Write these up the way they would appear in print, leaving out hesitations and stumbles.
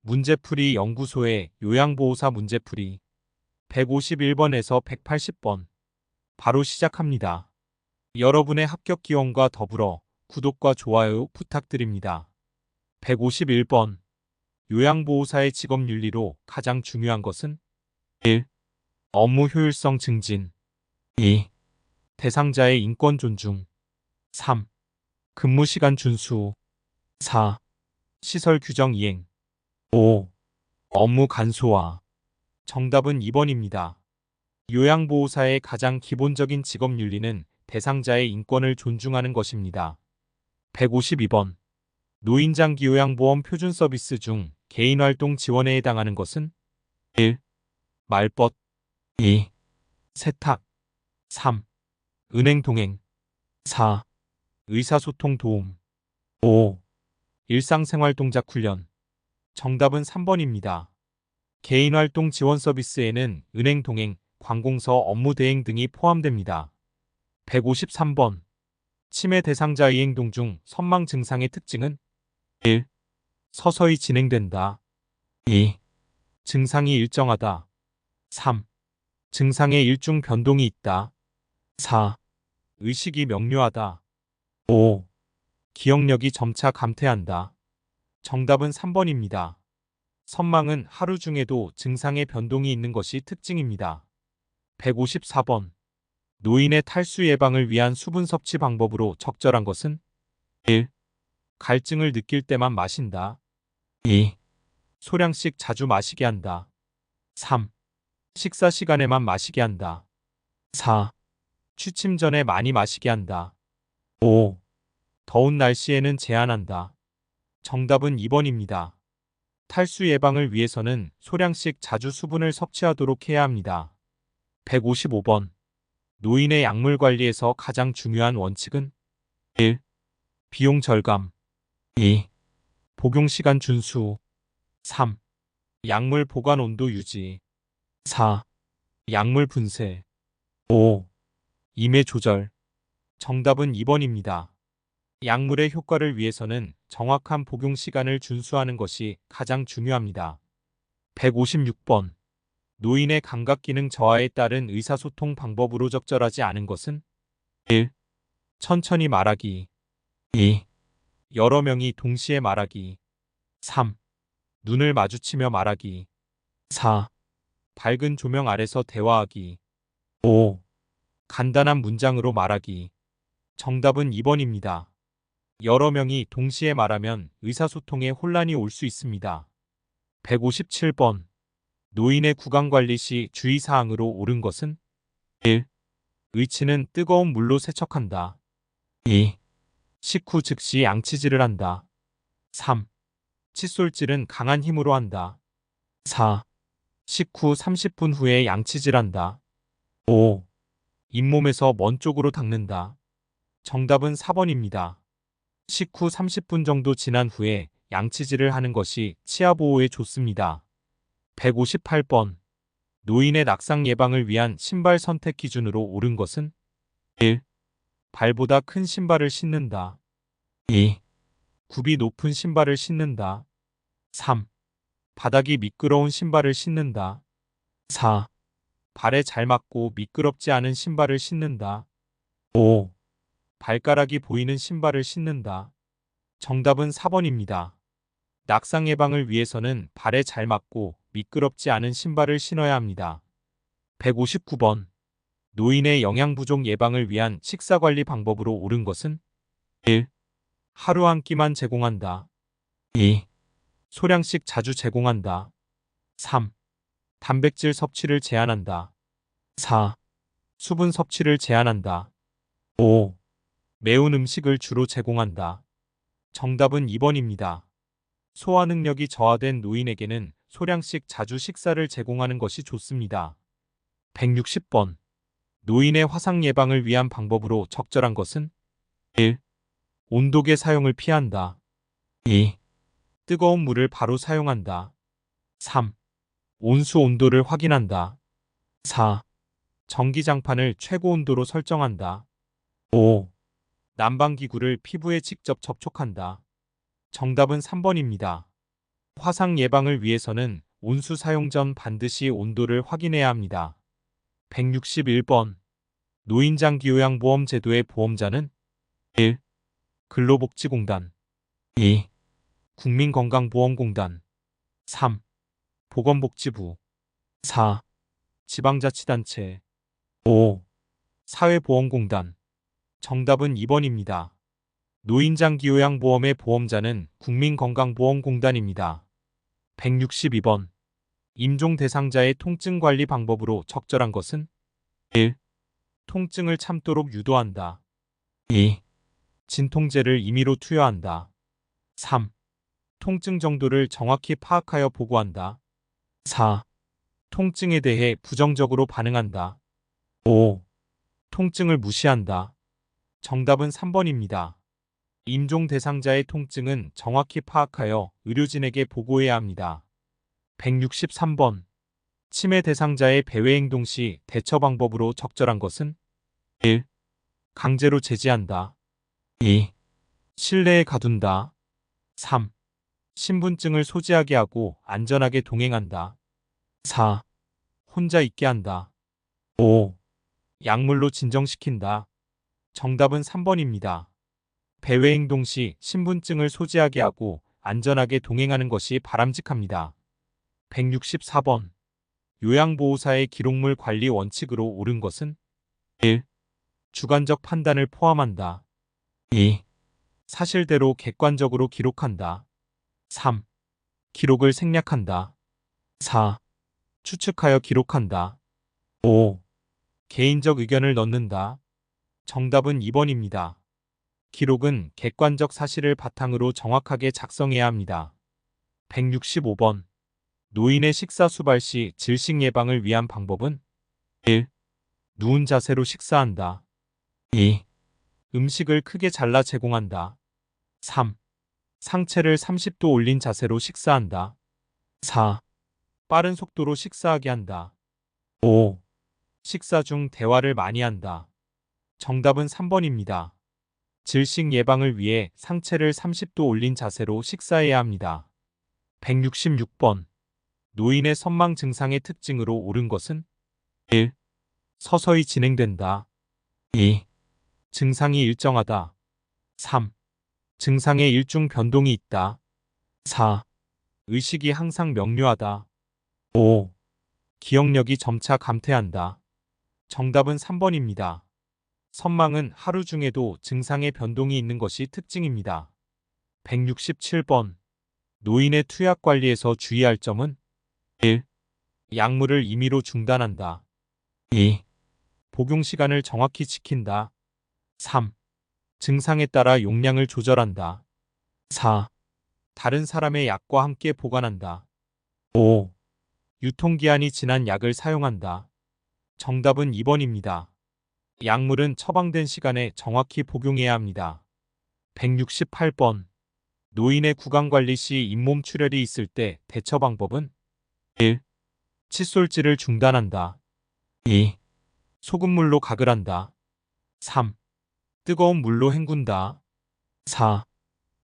문제풀이 연구소의 요양보호사 문제풀이 151번에서 180번 바로 시작합니다. 여러분의 합격 기원과 더불어 구독과 좋아요 부탁드립니다. 151번 요양보호사의 직업윤리로 가장 중요한 것은 1. 업무 효율성 증진 2. 대상자의 인권 존중 3. 근무시간 준수 4. 시설 규정 이행 5. 업무 간소화. 정답은 2번입니다. 요양보호사의 가장 기본적인 직업윤리는 대상자의 인권을 존중하는 것입니다. 152번. 노인장기요양보험 표준 서비스 중 개인활동 지원에 해당하는 것은 1. 말벗 2. 세탁 3. 은행 동행 4. 의사소통 도움 5. 일상생활 동작 훈련. 정답은 3번입니다. 개인활동 지원 서비스에는 은행 동행, 관공서 업무 대행 등이 포함됩니다. 153번. 치매 대상자 이행동 중 선망 증상의 특징은 1. 서서히 진행된다. 2. 증상이 일정하다. 3. 증상에 일중 변동이 있다. 4. 의식이 명료하다. 5. 기억력이 점차 감퇴한다. 정답은 3번입니다. 선망은 하루 중에도 증상의 변동이 있는 것이 특징입니다. 154번. 노인의 탈수 예방을 위한 수분 섭취 방법으로 적절한 것은 1. 갈증을 느낄 때만 마신다. 2. 소량씩 자주 마시게 한다. 3. 식사 시간에만 마시게 한다. 4. 취침 전에 많이 마시게 한다. 5. 더운 날씨에는 제한한다. 정답은 2번입니다. 탈수 예방을 위해서는 소량씩 자주 수분을 섭취하도록 해야 합니다. 155번. 노인의 약물 관리에서 가장 중요한 원칙은 1. 비용 절감 2. 복용 시간 준수 3. 약물 보관 온도 유지 4. 약물 분쇄 5. 임해 조절. 정답은 2번입니다. 약물의 효과를 위해서는 정확한 복용 시간을 준수하는 것이 가장 중요합니다. 156번. 노인의 감각기능 저하에 따른 의사소통 방법으로 적절하지 않은 것은 1. 천천히 말하기 2. 여러 명이 동시에 말하기 3. 눈을 마주치며 말하기 4. 밝은 조명 아래서 대화하기 5. 간단한 문장으로 말하기. 정답은 2번입니다. 여러 명이 동시에 말하면 의사소통에 혼란이 올 수 있습니다. 157번. 노인의 구강관리 시 주의사항으로 옳은 것은 1. 의치는 뜨거운 물로 세척한다. 2. 식후 즉시 양치질을 한다. 3. 칫솔질은 강한 힘으로 한다. 4. 식후 30분 후에 양치질한다. 5. 잇몸에서 먼 쪽으로 닦는다. 정답은 4번입니다. 식후 30분 정도 지난 후에 양치질을 하는 것이 치아 보호에 좋습니다. 158번. 노인의 낙상 예방을 위한 신발 선택 기준으로 옳은 것은 1. 발보다 큰 신발을 신는다. 2. 굽이 높은 신발을 신는다. 3. 바닥이 미끄러운 신발을 신는다. 4. 발에 잘 맞고 미끄럽지 않은 신발을 신는다. 5. 발가락이 보이는 신발을 신는다. 정답은 4번입니다. 낙상 예방을 위해서는 발에 잘 맞고 미끄럽지 않은 신발을 신어야 합니다. 159번. 노인의 영양 부족 예방을 위한 식사 관리 방법으로 옳은 것은 1. 하루 한 끼만 제공한다. 2. 소량씩 자주 제공한다. 3. 단백질 섭취를 제한한다. 4. 수분 섭취를 제한한다. 5. 매운 음식을 주로 제공한다. 정답은 2번입니다. 소화 능력이 저하된 노인에게는 소량씩 자주 식사를 제공하는 것이 좋습니다. 160번. 노인의 화상 예방을 위한 방법으로 적절한 것은 1. 온도계 사용을 피한다. 2. 뜨거운 물을 바로 사용한다. 3. 온수 온도를 확인한다. 4. 전기장판을 최고 온도로 설정한다. 5. 난방기구를 피부에 직접 접촉한다. 정답은 3번입니다. 화상 예방을 위해서는 온수 사용 전 반드시 온도를 확인해야 합니다. 161번. 노인장기요양보험 제도의 보험자는 1. 근로복지공단 2. 국민건강보험공단 3. 보건복지부 4. 지방자치단체 5. 사회보험공단. 정답은 2번입니다. 노인장기요양보험의 보험자는 국민건강보험공단입니다. 162번. 임종 대상자의 통증 관리 방법으로 적절한 것은 1. 통증을 참도록 유도한다. 2. 진통제를 임의로 투여한다. 3. 통증 정도를 정확히 파악하여 보고한다. 4. 통증에 대해 부정적으로 반응한다. 5. 통증을 무시한다. 정답은 3번입니다. 임종 대상자의 통증은 정확히 파악하여 의료진에게 보고해야 합니다. 163번. 치매 대상자의 배회 행동 시 대처 방법으로 적절한 것은 1. 강제로 제지한다. 2. 실내에 가둔다. 3. 신분증을 소지하게 하고 안전하게 동행한다. 4. 혼자 있게 한다. 5. 약물로 진정시킨다. 정답은 3번입니다. 배회 행동 시 신분증을 소지하게 하고 안전하게 동행하는 것이 바람직합니다. 164번. 요양보호사의 기록물 관리 원칙으로 옳은 것은 1. 주관적 판단을 포함한다. 2. 사실대로 객관적으로 기록한다. 3. 기록을 생략한다. 4. 추측하여 기록한다. 5. 개인적 의견을 넣는다. 정답은 2번입니다. 기록은 객관적 사실을 바탕으로 정확하게 작성해야 합니다. 165번. 노인의 식사 수발 시 질식 예방을 위한 방법은 1. 누운 자세로 식사한다. 2. 음식을 크게 잘라 제공한다. 3. 상체를 30도 올린 자세로 식사한다. 4. 빠른 속도로 식사하게 한다. 5. 식사 중 대화를 많이 한다. 정답은 3번입니다. 질식 예방을 위해 상체를 30도 올린 자세로 식사해야 합니다. 166번. 노인의 선망 증상의 특징으로 옳은 것은 1. 서서히 진행된다. 2. 증상이 일정하다. 3. 증상에 일중 변동이 있다. 4. 의식이 항상 명료하다. 5. 기억력이 점차 감퇴한다. 정답은 3번입니다. 선망은 하루 중에도 증상의 변동이 있는 것이 특징입니다. 167번. 노인의 투약 관리에서 주의할 점은 1. 약물을 임의로 중단한다. 2. 복용 시간을 정확히 지킨다. 3. 증상에 따라 용량을 조절한다. 4. 다른 사람의 약과 함께 보관한다. 5. 유통기한이 지난 약을 사용한다. 정답은 2번입니다. 약물은 처방된 시간에 정확히 복용해야 합니다. 168번. 노인의 구강관리 시 잇몸 출혈이 있을 때 대처 방법은 1. 칫솔질을 중단한다. 2. 소금물로 가글한다. 3. 뜨거운 물로 헹군다. 4.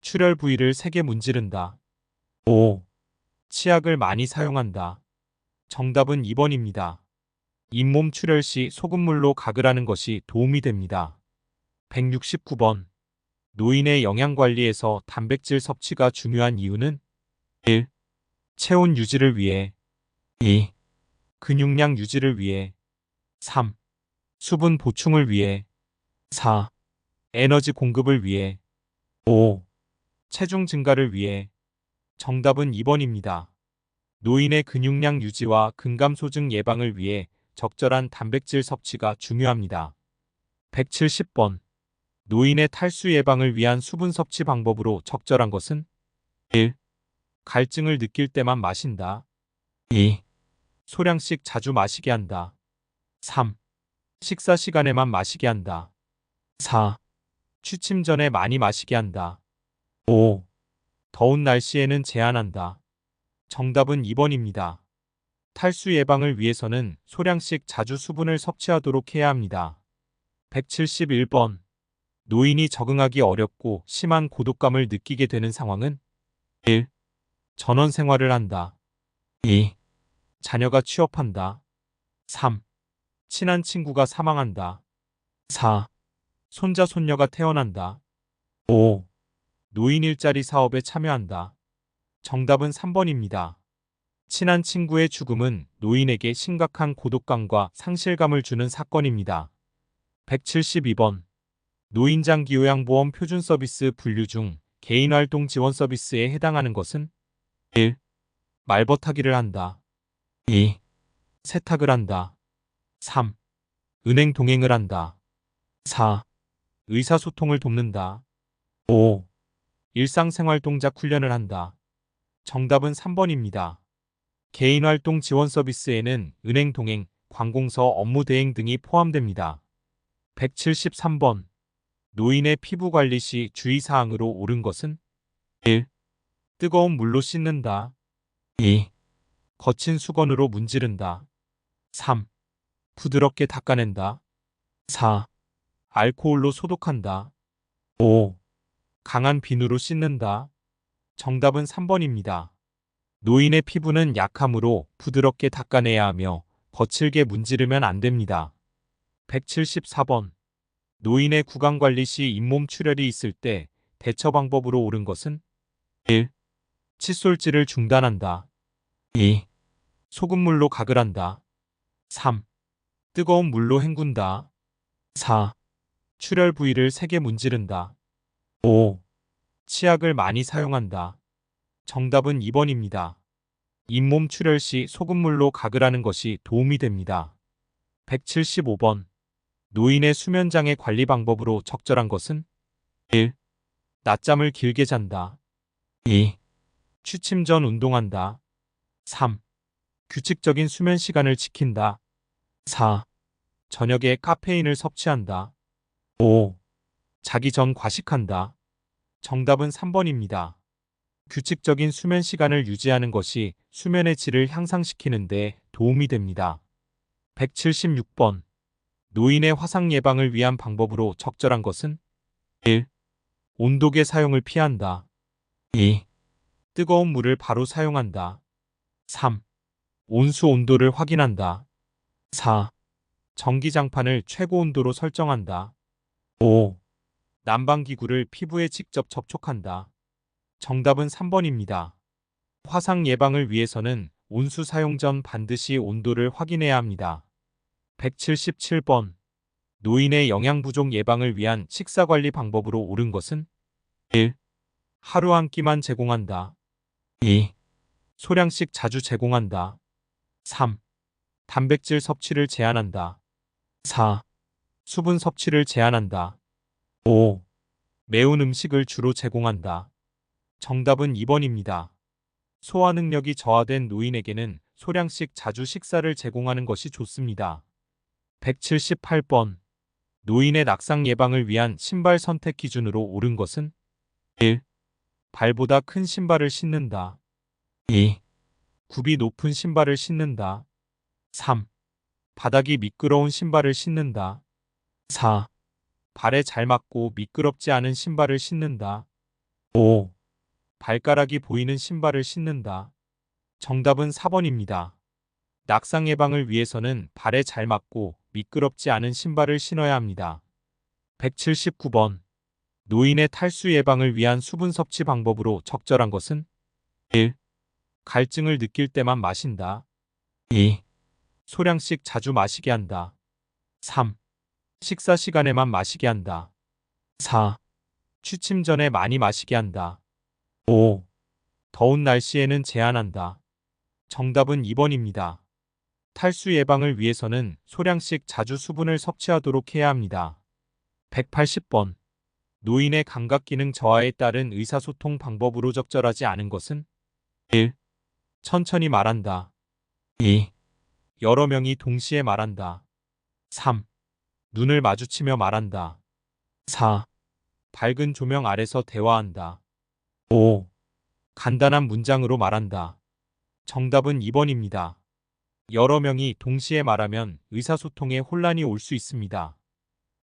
출혈 부위를 세게 문지른다. 5. 치약을 많이 사용한다. 정답은 2번입니다. 잇몸 출혈 시 소금물로 가글하는 것이 도움이 됩니다. 169번. 노인의 영양관리에서 단백질 섭취가 중요한 이유는 1. 체온 유지를 위해 2. 근육량 유지를 위해 3. 수분 보충을 위해 4. 에너지 공급을 위해 5. 체중 증가를 위해. 정답은 2번입니다. 노인의 근육량 유지와 근감소증 예방을 위해 적절한 단백질 섭취가 중요합니다. 170번. 노인의 탈수 예방을 위한 수분 섭취 방법으로 적절한 것은 1. 갈증을 느낄 때만 마신다. 2. 소량씩 자주 마시게 한다. 3. 식사 시간에만 마시게 한다. 4. 취침 전에 많이 마시게 한다. 5. 더운 날씨에는 제한한다. 정답은 2번입니다. 탈수 예방을 위해서는 소량씩 자주 수분을 섭취하도록 해야 합니다. 171번. 노인이 적응하기 어렵고 심한 고독감을 느끼게 되는 상황은 1. 전원 생활을 한다. 2. 자녀가 취업한다. 3. 친한 친구가 사망한다. 4. 손자 손녀가 태어난다. 5. 노인 일자리 사업에 참여한다. 정답은 3번입니다. 친한 친구의 죽음은 노인에게 심각한 고독감과 상실감을 주는 사건입니다. 172번. 노인장기요양보험 표준 서비스 분류 중 개인활동 지원 서비스에 해당하는 것은 1. 말버타기를 한다. 2. 세탁을 한다. 3. 은행 동행을 한다. 4. 의사소통을 돕는다. 5. 일상생활 동작 훈련을 한다. 정답은 3번입니다. 개인활동 지원 서비스에는 은행 동행, 관공서 업무 대행 등이 포함됩니다. 173번. 노인의 피부 관리 시 주의사항으로 옳은 것은 1. 뜨거운 물로 씻는다. 2. 거친 수건으로 문지른다. 3. 부드럽게 닦아낸다. 4. 알코올로 소독한다. 5. 강한 비누로 씻는다. 정답은 3번입니다. 노인의 피부는 약하므로 부드럽게 닦아내야 하며 거칠게 문지르면 안 됩니다. 174번. 노인의 구강관리 시 잇몸 출혈이 있을 때 대처 방법으로 옳은 것은 1. 칫솔질을 중단한다. 2. 소금물로 가글 한다. 3. 뜨거운 물로 헹군다. 4. 출혈 부위를 세게 문지른다. 5. 치약을 많이 사용한다. 정답은 2번입니다. 잇몸 출혈 시 소금물로 가글하는 것이 도움이 됩니다. 175번. 노인의 수면장애 관리 방법으로 적절한 것은 1. 낮잠을 길게 잔다. 2. 취침 전 운동한다. 3. 규칙적인 수면 시간을 지킨다. 4. 저녁에 카페인을 섭취한다. 5. 자기 전 과식한다. 정답은 3번입니다. 규칙적인 수면 시간을 유지하는 것이 수면의 질을 향상시키는 데 도움이 됩니다. 176번. 노인의 화상 예방을 위한 방법으로 적절한 것은 1. 온도계 사용을 피한다. 2. 뜨거운 물을 바로 사용한다. 3. 온수 온도를 확인한다. 4. 전기장판을 최고 온도로 설정한다. 5. 난방기구를 피부에 직접 접촉한다. 정답은 3번입니다. 화상 예방을 위해서는 온수 사용 전 반드시 온도를 확인해야 합니다. 177번. 노인의 영양 부족 예방을 위한 식사 관리 방법으로 옳은 것은 1. 하루 한 끼만 제공한다. 2. 소량씩 자주 제공한다. 3. 단백질 섭취를 제한한다. 4. 수분 섭취를 제한한다. 5. 매운 음식을 주로 제공한다. 정답은 2번입니다. 소화 능력이 저하된 노인에게는 소량씩 자주 식사를 제공하는 것이 좋습니다. 178번. 노인의 낙상 예방을 위한 신발 선택 기준으로 옳은 것은 1. 발보다 큰 신발을 신는다. 2. 굽이 높은 신발을 신는다. 3. 바닥이 미끄러운 신발을 신는다. 4. 발에 잘 맞고 미끄럽지 않은 신발을 신는다. 5. 발가락이 보이는 신발을 신는다. 정답은 4번입니다. 낙상 예방을 위해서는 발에 잘 맞고 미끄럽지 않은 신발을 신어야 합니다. 179번. 노인의 탈수 예방을 위한 수분 섭취 방법으로 적절한 것은 1. 갈증을 느낄 때만 마신다. 2. 소량씩 자주 마시게 한다. 3. 식사 시간에만 마시게 한다. 4. 취침 전에 많이 마시게 한다. 5. 더운 날씨에는 제한한다. 정답은 2번입니다. 탈수 예방을 위해서는 소량씩 자주 수분을 섭취하도록 해야 합니다. 180번. 노인의 감각기능 저하에 따른 의사소통 방법으로 적절하지 않은 것은 1. 천천히 말한다. 2. 여러 명이 동시에 말한다. 3. 눈을 마주치며 말한다. 4. 밝은 조명 아래서 대화한다. 5. 간단한 문장으로 말한다. 정답은 2번입니다. 여러 명이 동시에 말하면 의사소통에 혼란이 올 수 있습니다.